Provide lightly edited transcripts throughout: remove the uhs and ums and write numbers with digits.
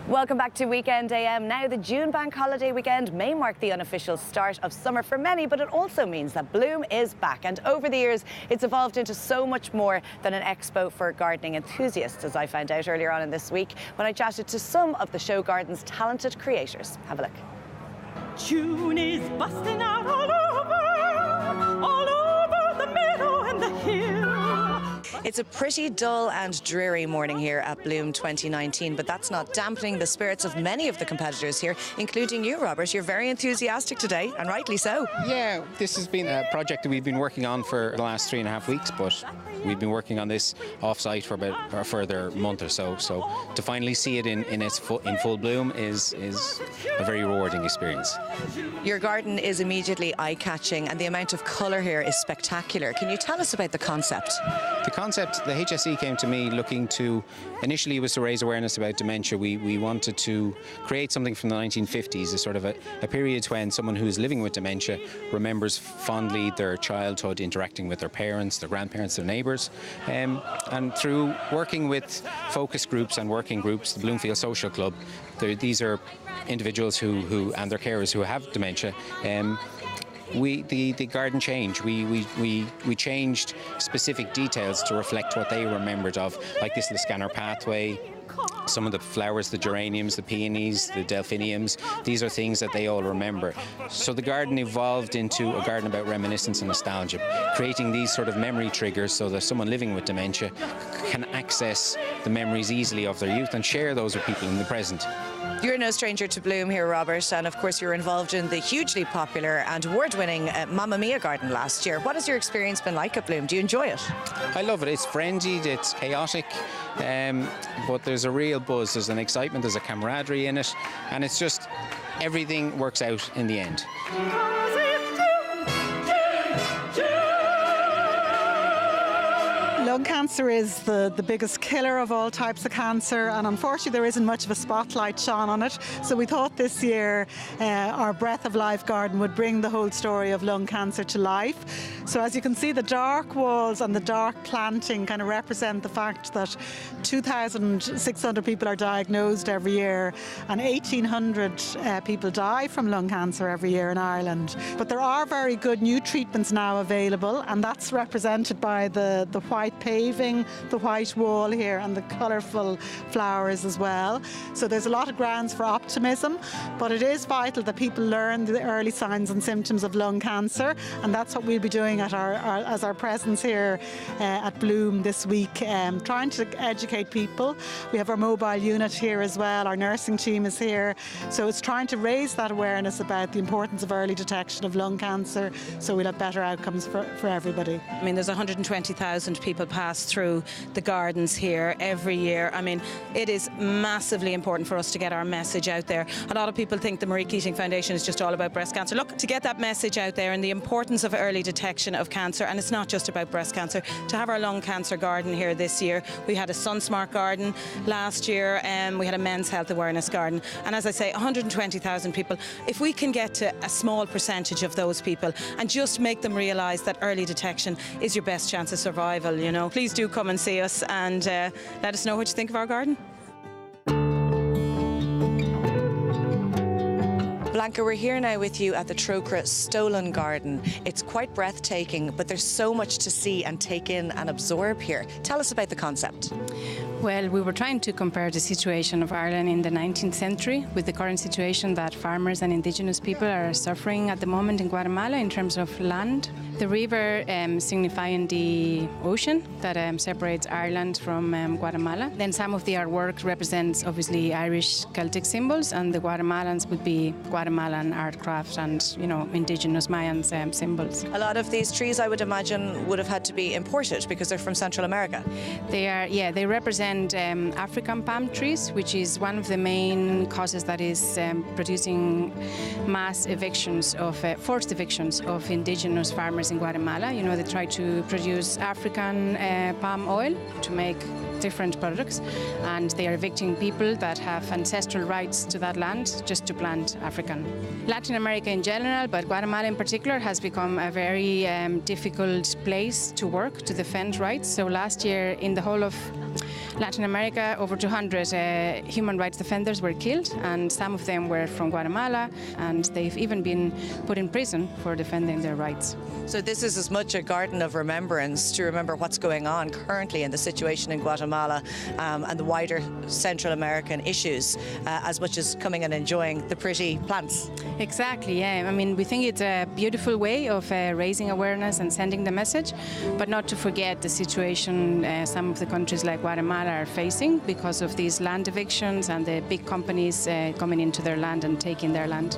Welcome back to Weekend AM. Now, the June bank holiday weekend may mark the unofficial start of summer for many, but it also means that Bloom is back. And over the years, it's evolved into so much more than an expo for gardening enthusiasts, as I found out earlier on in this week when I chatted to some of the show garden's talented creators. Have a look. June is busting out all over the meadow and the hill. It's a pretty dull and dreary morning here at Bloom 2019, but that's not dampening the spirits of many of the competitors here, including you, Robert. You're very enthusiastic today, and rightly so. Yeah, this has been a project that we've been working on for the last 3.5 weeks, but we've been working on this off-site for about a further month or so. So to finally see it in full bloom is a very rewarding experience. Your garden is immediately eye-catching, and the amount of colour here is spectacular. Can you tell us about the concept? The concept, the HSE came to me looking to, initially it was to raise awareness about dementia. We wanted to create something from the 1950s, a sort of a period when someone who is living with dementia remembers fondly their childhood interacting with their parents, their grandparents, their neighbours. And through working with focus groups and working groups, the Bloomfield Social Club, these are individuals who and their carers who have dementia. The garden changed. We changed specific details to reflect what they remembered of, like this little scanner pathway, some of the flowers, the geraniums, the peonies, the delphiniums. These are things that they all remember. So the garden evolved into a garden about reminiscence and nostalgia, creating these sort of memory triggers so that someone living with dementia can access the memories easily of their youth and share those with people in the present. You're no stranger to Bloom here, Robert, and of course you're involved in the hugely popular and award-winning Mamma Mia garden last year. What has your experience been like at Bloom? Do you enjoy it? I love it. It's frenzied, it's chaotic, but there's a real buzz, there's an excitement, there's a camaraderie in it, and it's just everything works out in the end. Lung cancer is the biggest killer of all types of cancer, and unfortunately there isn't much of a spotlight shone on it. So we thought this year our Breath of Life garden would bring the whole story of lung cancer to life. So as you can see, the dark walls and the dark planting kind of represent the fact that 2,600 people are diagnosed every year and 1,800 people die from lung cancer every year in Ireland. But there are very good new treatments now available, and that's represented by the white paving, the white wall here, and the colourful flowers as well. So there's a lot of grounds for optimism, but it is vital that people learn the early signs and symptoms of lung cancer, and that's what we'll be doing at as our presence here at Bloom this week, trying to educate people. We have our mobile unit here as well, our nursing team is here, so it's trying to raise that awareness about the importance of early detection of lung cancer so we'll have better outcomes for everybody. I mean, there's 120,000 people pass through the gardens here every year. I mean, it is massively important for us to get our message out there. A lot of people think the Marie Keating Foundation is just all about breast cancer. Look, to get that message out there and the importance of early detection of cancer, and it's not just about breast cancer. To have our lung cancer garden here this year, we had a SunSmart garden last year, and we had a men's health awareness garden. And as I say, 120,000 people. If we can get to a small percentage of those people and just make them realise that early detection is your best chance of survival, you know, please do come and see us and let us know what you think of our garden. Blanca, we're here now with you at the Troca Stolen Garden. It's quite breathtaking, but there's so much to see and take in and absorb here. Tell us about the concept. Well, we were trying to compare the situation of Ireland in the 19th century with the current situation that farmers and indigenous people are suffering at the moment in Guatemala in terms of land. The river signifying the ocean that separates Ireland from Guatemala. Then some of the artwork represents obviously Irish Celtic symbols, and the Guatemalans would be Guatemalan art craft and, you know, indigenous Mayan symbols. A lot of these trees, I would imagine, would have had to be imported because they're from Central America. They are, yeah, they represent African palm trees, which is one of the main causes that is producing mass evictions of forced evictions of indigenous farmers in Guatemala. You know, they try to produce African palm oil to make different products, and they are evicting people that have ancestral rights to that land just to plant African. Latin America in general, but Guatemala in particular, has become a very difficult place to work, to defend rights. So last year, in the whole of Latin America, over 200 human rights defenders were killed, and some of them were from Guatemala, and they've even been put in prison for defending their rights. So this is as much a garden of remembrance to remember what's going on currently in the situation in Guatemala and the wider Central American issues, as much as coming and enjoying the pretty plants. Exactly, yeah. I mean, we think it's a beautiful way of raising awareness and sending the message, but not to forget the situation some of the countries like Guatemala are facing because of these land evictions and the big companies coming into their land and taking their land.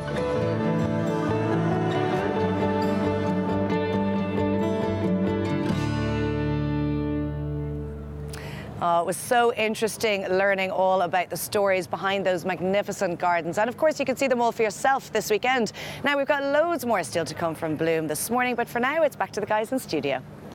It was so interesting learning all about the stories behind those magnificent gardens. And of course, you can see them all for yourself this weekend. Now, we've got loads more still to come from Bloom this morning, but for now, it's back to the guys in studio.